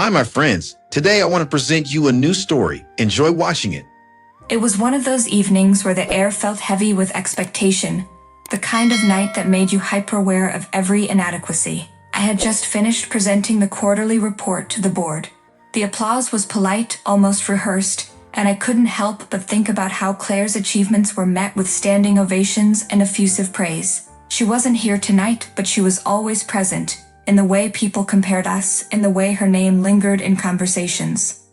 Hi, my friends. Today I want to present you a new story. Enjoy watching it. It was one of those evenings where the air felt heavy with expectation, the kind of night that made you hyper-aware of every inadequacy. I had just finished presenting the quarterly report to the board. The applause was polite, almost rehearsed, and I couldn't help but think about how Claire's achievements were met with standing ovations and effusive praise. She wasn't here tonight, but she was always present, in the way people compared us, in the way her name lingered in conversations.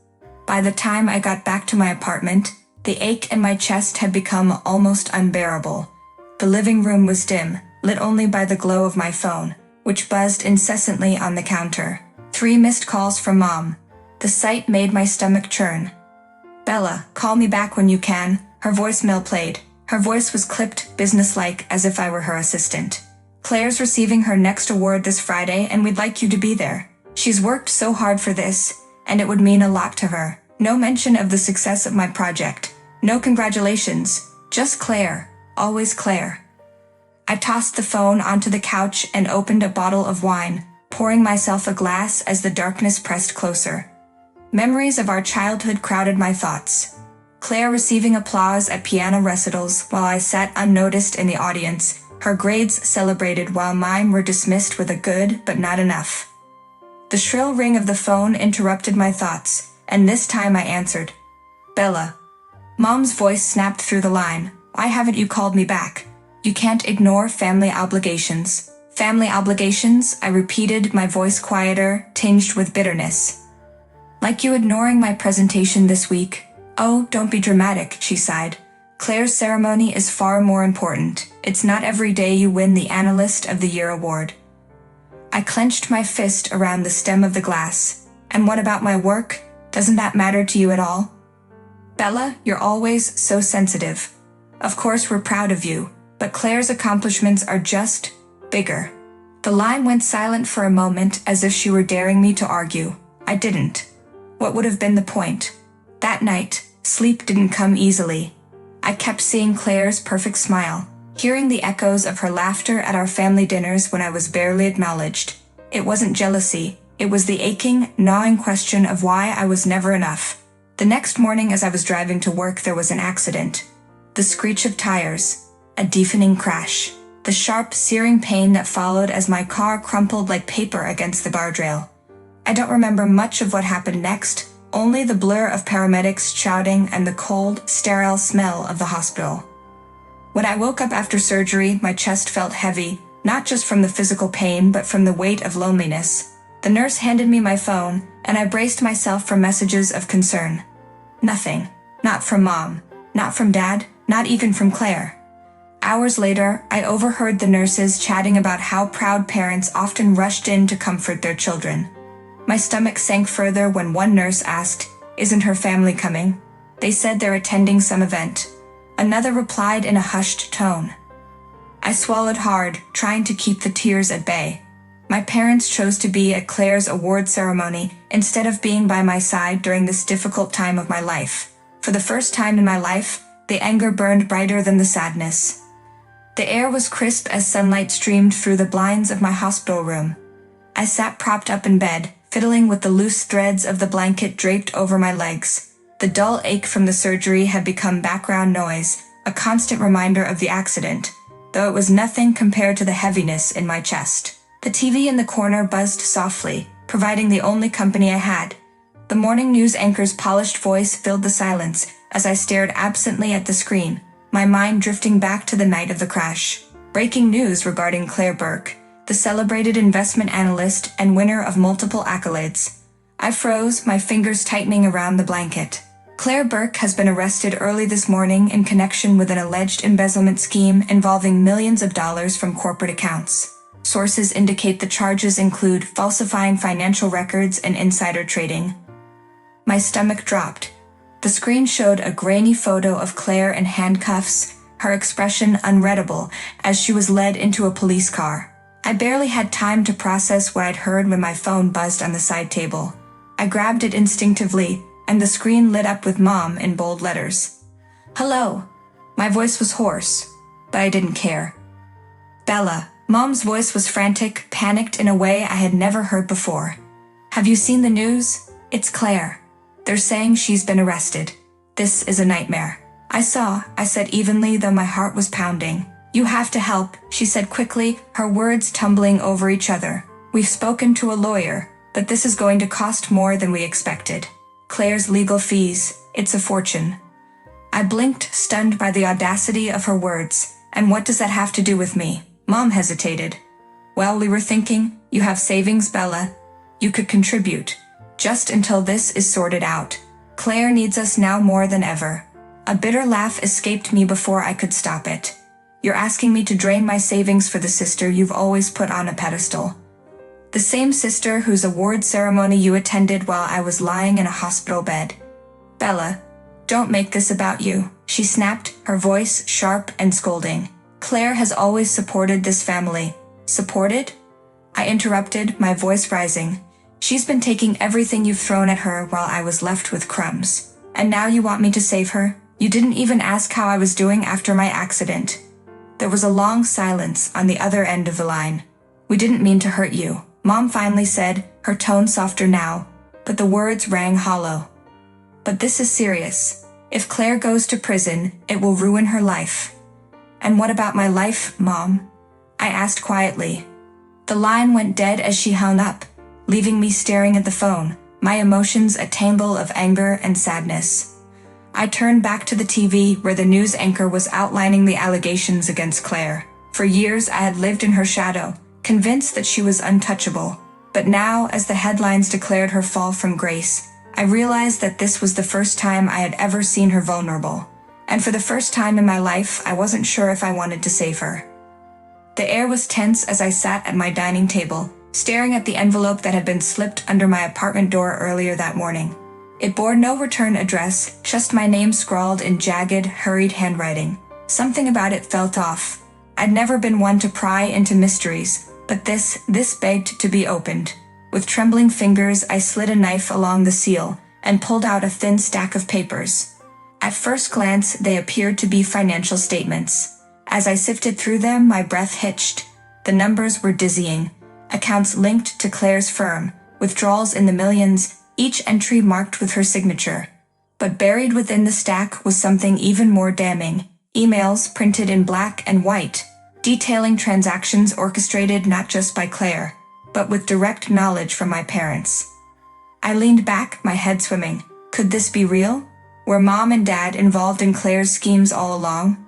By the time I got back to my apartment, the ache in my chest had become almost unbearable. The living room was dim, lit only by the glow of my phone, which buzzed incessantly on the counter. 3 missed calls from Mom. The sight made my stomach churn. "Bella, call me back when you can," her voicemail played. Her voice was clipped, businesslike, as if I were her assistant. "Claire's receiving her next award this Friday, and we'd like you to be there. She's worked so hard for this, and it would mean a lot to her." No mention of the success of my project. No congratulations. Just Claire. Always Claire. I tossed the phone onto the couch and opened a bottle of wine, pouring myself a glass as the darkness pressed closer. Memories of our childhood crowded my thoughts. Claire receiving applause at piano recitals while I sat unnoticed in the audience, her grades celebrated while mine were dismissed with a good but not enough. The shrill ring of the phone interrupted my thoughts, and this time I answered. "Bella." Mom's voice snapped through the line. "Why haven't you called me back? You can't ignore family obligations." "Family obligations?" I repeated, my voice quieter, tinged with bitterness. "Like you ignoring my presentation this week?" "Oh, don't be dramatic," she sighed. "Claire's ceremony is far more important. It's not every day you win the Analyst of the Year award." I clenched my fist around the stem of the glass. "And what about my work? Doesn't that matter to you at all?" "Bella, you're always so sensitive. Of course we're proud of you, but Claire's accomplishments are just bigger." The line went silent for a moment, as if she were daring me to argue. I didn't. What would have been the point? That night, sleep didn't come easily. I kept seeing Claire's perfect smile, hearing the echoes of her laughter at our family dinners when I was barely acknowledged. It wasn't jealousy. It was the aching, gnawing question of why I was never enough. The next morning as I was driving to work, there was an accident. The screech of tires. A deafening crash. The sharp, searing pain that followed as my car crumpled like paper against the guardrail. I don't remember much of what happened next, only the blur of paramedics shouting and the cold, sterile smell of the hospital. When I woke up after surgery, my chest felt heavy, not just from the physical pain, but from the weight of loneliness. The nurse handed me my phone, and I braced myself for messages of concern. Nothing. Not from Mom. Not from Dad. Not even from Claire. Hours later, I overheard the nurses chatting about how proud parents often rushed in to comfort their children. My stomach sank further when one nurse asked, "Isn't her family coming?" They said they're attending some event. Another replied in a hushed tone. I swallowed hard, trying to keep the tears at bay. My parents chose to be at Claire's award ceremony instead of being by my side during this difficult time of my life. For the first time in my life, the anger burned brighter than the sadness. The air was crisp as sunlight streamed through the blinds of my hospital room. I sat propped up in bed, fiddling with the loose threads of the blanket draped over my legs. The dull ache from the surgery had become background noise, a constant reminder of the accident, though it was nothing compared to the heaviness in my chest. The TV in the corner buzzed softly, providing the only company I had. The morning news anchor's polished voice filled the silence as I stared absently at the screen, my mind drifting back to the night of the crash. Breaking news regarding Claire Burke, the celebrated investment analyst and winner of multiple accolades. I froze, my fingers tightening around the blanket. Claire Burke has been arrested early this morning in connection with an alleged embezzlement scheme involving millions of dollars from corporate accounts. Sources indicate the charges include falsifying financial records and insider trading. My stomach dropped. The screen showed a grainy photo of Claire in handcuffs, her expression unreadable as she was led into a police car. I barely had time to process what I'd heard when my phone buzzed on the side table. I grabbed it instinctively, and the screen lit up with Mom in bold letters. "Hello." My voice was hoarse, but I didn't care. "Bella." Mom's voice was frantic, panicked in a way I had never heard before. Have you seen the news? It's Claire. They're saying she's been arrested. This is a nightmare. I said evenly, though my heart was pounding. You have to help, she said quickly, her words tumbling over each other. We've spoken to a lawyer, but this is going to cost more than we expected. Claire's legal fees, it's a fortune. I blinked, stunned by the audacity of her words. And what does that have to do with me? Mom hesitated. Well, we were thinking, you have savings, Bella. You could contribute. Just until this is sorted out. Claire needs us now more than ever. A bitter laugh escaped me before I could stop it. You're asking me to drain my savings for the sister you've always put on a pedestal. The same sister whose award ceremony you attended while I was lying in a hospital bed. Bella, don't make this about you, she snapped, her voice sharp and scolding. Claire has always supported this family. Supported? I interrupted, my voice rising. She's been taking everything you've thrown at her while I was left with crumbs. And now you want me to save her? You didn't even ask how I was doing after my accident. There was a long silence on the other end of the line. We didn't mean to hurt you, Mom finally said, her tone softer now, but the words rang hollow. But this is serious. If Claire goes to prison, it will ruin her life. And what about my life, Mom? I asked quietly. The line went dead as she hung up, leaving me staring at the phone, my emotions a tangle of anger and sadness. I turned back to the TV where the news anchor was outlining the allegations against Claire. For years I had lived in her shadow, convinced that she was untouchable. But now, as the headlines declared her fall from grace, I realized that this was the first time I had ever seen her vulnerable. And for the first time in my life, I wasn't sure if I wanted to save her. The air was tense as I sat at my dining table, staring at the envelope that had been slipped under my apartment door earlier that morning. It bore no return address, just my name scrawled in jagged, hurried handwriting. Something about it felt off. I'd never been one to pry into mysteries, but this begged to be opened. With trembling fingers, I slid a knife along the seal and pulled out a thin stack of papers. At first glance, they appeared to be financial statements. As I sifted through them, my breath hitched. The numbers were dizzying. Accounts linked to Claire's firm, withdrawals in the millions, each entry marked with her signature. But buried within the stack was something even more damning. Emails printed in black and white, detailing transactions orchestrated not just by Claire, but with direct knowledge from my parents. I leaned back, my head swimming. Could this be real? Were Mom and Dad involved in Claire's schemes all along?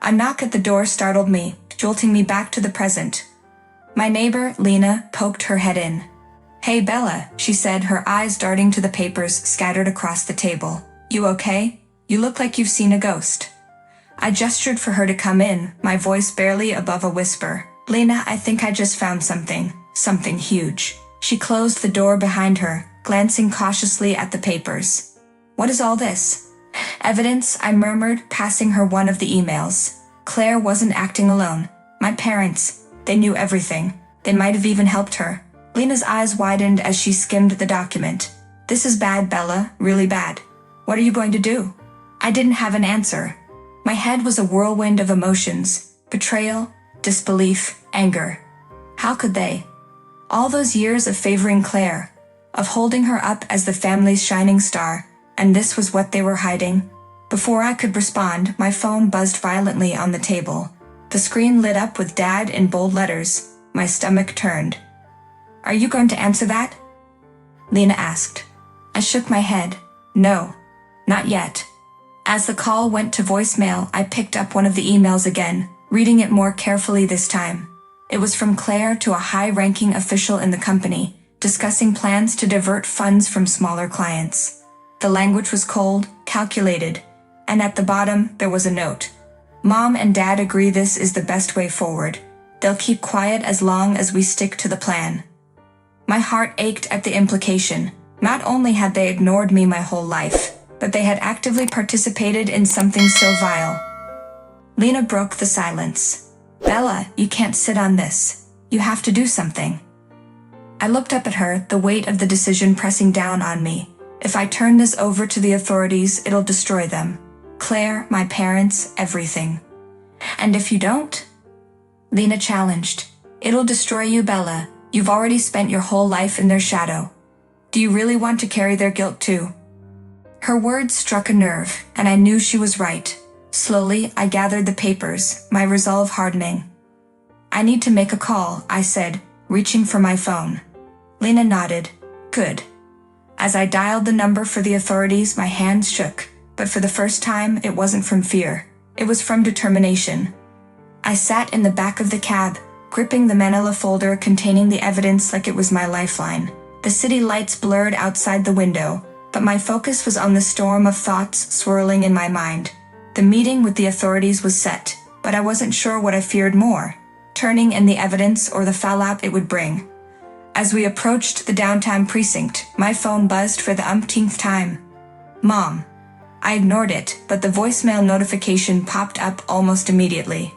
A knock at the door startled me, jolting me back to the present. My neighbor, Lena, poked her head in. Hey Bella, she said, her eyes darting to the papers scattered across the table. You okay? You look like you've seen a ghost. I gestured for her to come in, my voice barely above a whisper. Lena, I think I just found something huge. She closed the door behind her, glancing cautiously at the papers. What is all this? Evidence, I murmured, passing her one of the emails. Claire wasn't acting alone. My parents, they knew everything. They might have even helped her. Lena's eyes widened as she skimmed the document. This is bad, Bella, really bad. What are you going to do? I didn't have an answer. My head was a whirlwind of emotions. Betrayal, disbelief, anger. How could they? All those years of favoring Claire, of holding her up as the family's shining star, and this was what they were hiding. Before I could respond, my phone buzzed violently on the table. The screen lit up with Dad in bold letters. My stomach turned. Are you going to answer that? Lena asked. I shook my head. No, not yet. As the call went to voicemail, I picked up one of the emails again, reading it more carefully this time. It was from Claire to a high-ranking official in the company, discussing plans to divert funds from smaller clients. The language was cold, calculated, and at the bottom there was a note. Mom and Dad agree this is the best way forward. They'll keep quiet as long as we stick to the plan. My heart ached at the implication. Not only had they ignored me my whole life, but they had actively participated in something so vile. Lena broke the silence. Bella, you can't sit on this. You have to do something. I looked up at her, the weight of the decision pressing down on me. If I turn this over to the authorities, it'll destroy them. Claire, my parents, everything. And if you don't? Lena challenged. It'll destroy you, Bella. You've already spent your whole life in their shadow. Do you really want to carry their guilt too? Her words struck a nerve, and I knew she was right. Slowly, I gathered the papers, my resolve hardening. I need to make a call, I said, reaching for my phone. Lena nodded. Good. As I dialed the number for the authorities, my hands shook, but for the first time, it wasn't from fear. It was from determination. I sat in the back of the cab, gripping the manila folder containing the evidence like it was my lifeline. The city lights blurred outside the window, but my focus was on the storm of thoughts swirling in my mind. The meeting with the authorities was set, but I wasn't sure what I feared more, turning in the evidence or the fallout it would bring. As we approached the downtown precinct, my phone buzzed for the umpteenth time. Mom. I ignored it, but the voicemail notification popped up almost immediately.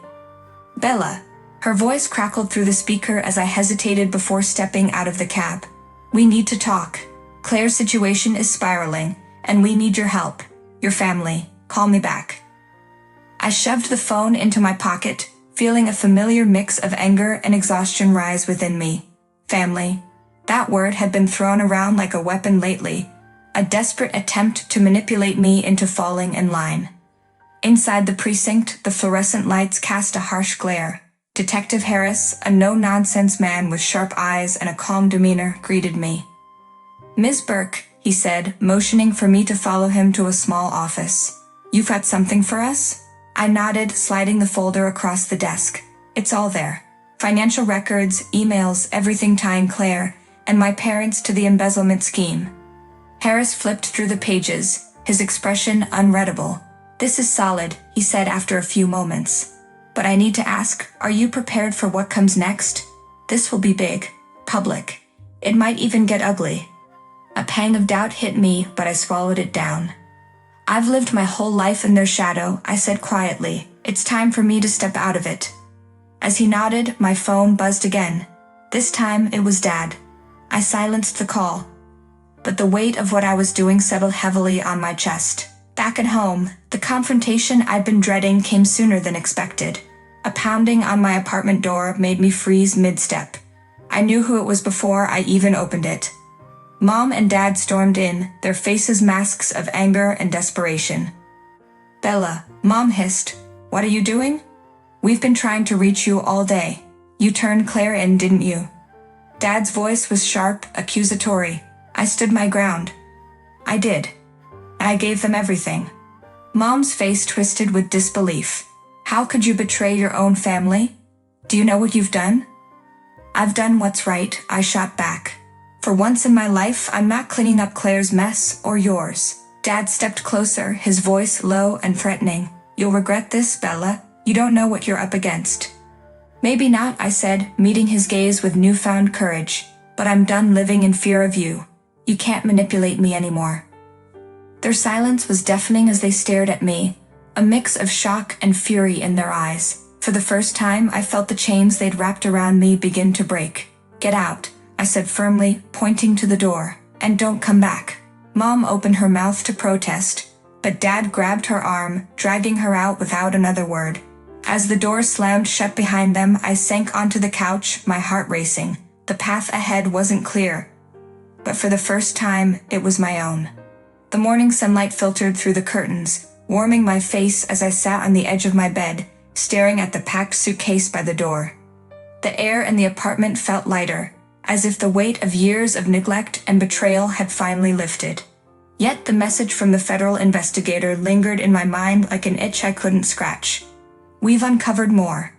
Bella. Her voice crackled through the speaker as I hesitated before stepping out of the cab. We need to talk. Claire's situation is spiraling, and we need your help. Your family. Call me back. I shoved the phone into my pocket, feeling a familiar mix of anger and exhaustion rise within me. Family. That word had been thrown around like a weapon lately, a desperate attempt to manipulate me into falling in line. Inside the precinct, the fluorescent lights cast a harsh glare. Detective Harris, a no-nonsense man with sharp eyes and a calm demeanor, greeted me. Ms. Burke, he said, motioning for me to follow him to a small office. You've got something for us? I nodded, sliding the folder across the desk. It's all there. Financial records, emails, everything tying Claire and my parents to the embezzlement scheme. Harris flipped through the pages, his expression unreadable. This is solid, he said after a few moments. But I need to ask, are you prepared for what comes next? This will be big, public. It might even get ugly. A pang of doubt hit me, but I swallowed it down. I've lived my whole life in their shadow, I said quietly. It's time for me to step out of it. As he nodded, my phone buzzed again. This time it was Dad. I silenced the call. But the weight of what I was doing settled heavily on my chest. Back at home, the confrontation I'd been dreading came sooner than expected. A pounding on my apartment door made me freeze mid-step. I knew who it was before I even opened it. Mom and Dad stormed in, their faces masks of anger and desperation. Bella, Mom hissed. What are you doing? We've been trying to reach you all day. You turned Claire in, didn't you? Dad's voice was sharp, accusatory. I stood my ground. I did. And I gave them everything. Mom's face twisted with disbelief. How could you betray your own family? Do you know what you've done? I've done what's right, I shot back. For once in my life, I'm not cleaning up Claire's mess or yours. Dad stepped closer, his voice low and threatening. You'll regret this, Bella. You don't know what you're up against. Maybe not, I said, meeting his gaze with newfound courage. But I'm done living in fear of you. You can't manipulate me anymore. Their silence was deafening as they stared at me, a mix of shock and fury in their eyes. For the first time, I felt the chains they'd wrapped around me begin to break. Get out, I said firmly, pointing to the door. And don't come back. Mom opened her mouth to protest, but Dad grabbed her arm, dragging her out without another word. As the door slammed shut behind them, I sank onto the couch, my heart racing. The path ahead wasn't clear, but for the first time, it was my own. The morning sunlight filtered through the curtains, warming my face as I sat on the edge of my bed, staring at the packed suitcase by the door. The air in the apartment felt lighter, as if the weight of years of neglect and betrayal had finally lifted. Yet the message from the federal investigator lingered in my mind like an itch I couldn't scratch. We've uncovered more.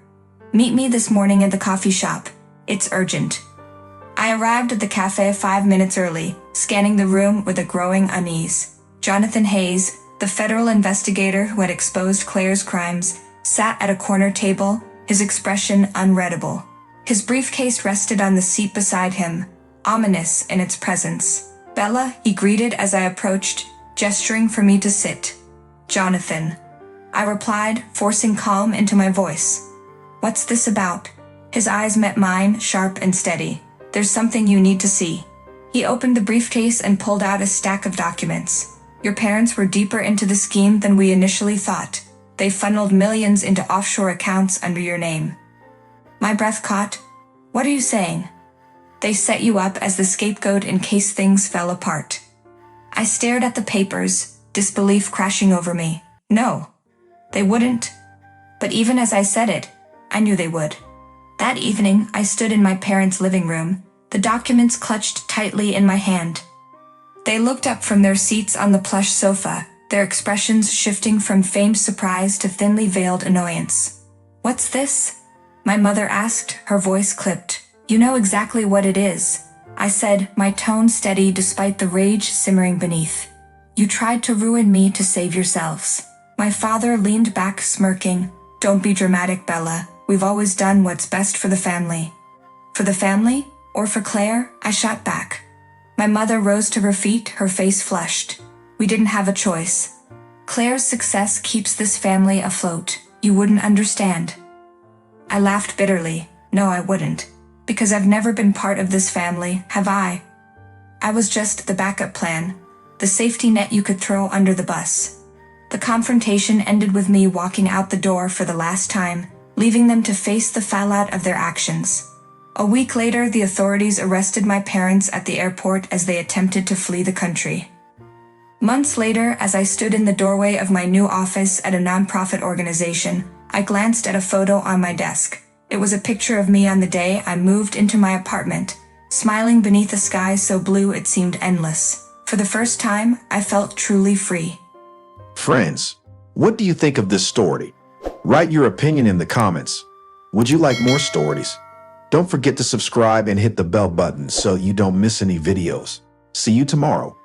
Meet me this morning at the coffee shop. It's urgent. I arrived at the cafe 5 minutes early, scanning the room with a growing unease. Jonathan Hayes, the federal investigator who had exposed Claire's crimes, sat at a corner table, his expression unreadable. His briefcase rested on the seat beside him, ominous in its presence. Bella, he greeted as I approached, gesturing for me to sit. Jonathan, I replied, forcing calm into my voice. What's this about? His eyes met mine, sharp and steady. There's something you need to see. He opened the briefcase and pulled out a stack of documents. Your parents were deeper into the scheme than we initially thought. They funneled millions into offshore accounts under your name. My breath caught. What are you saying? They set you up as the scapegoat in case things fell apart. I stared at the papers, disbelief crashing over me. No, they wouldn't. But even as I said it, I knew they would. That evening, I stood in my parents' living room, the documents clutched tightly in my hand. They looked up from their seats on the plush sofa, their expressions shifting from feigned surprise to thinly veiled annoyance. "What's this?" my mother asked, her voice clipped. "You know exactly what it is," I said, my tone steady despite the rage simmering beneath. "You tried to ruin me to save yourselves." My father leaned back, smirking. "Don't be dramatic, Bella. We've always done what's best for the family." "For the family? Or for Claire?" I shot back. My mother rose to her feet, her face flushed. "We didn't have a choice. Claire's success keeps this family afloat. You wouldn't understand." I laughed bitterly. No, I wouldn't. Because I've never been part of this family, have I? I was just the backup plan, the safety net you could throw under the bus. The confrontation ended with me walking out the door for the last time, leaving them to face the fallout of their actions. A week later, the authorities arrested my parents at the airport as they attempted to flee the country. Months later, as I stood in the doorway of my new office at a nonprofit organization, I glanced at a photo on my desk. It was a picture of me on the day I moved into my apartment, smiling beneath a sky so blue it seemed endless. For the first time, I felt truly free. Friends, what do you think of this story? Write your opinion in the comments. Would you like more stories? Don't forget to subscribe and hit the bell button so you don't miss any videos. See you tomorrow.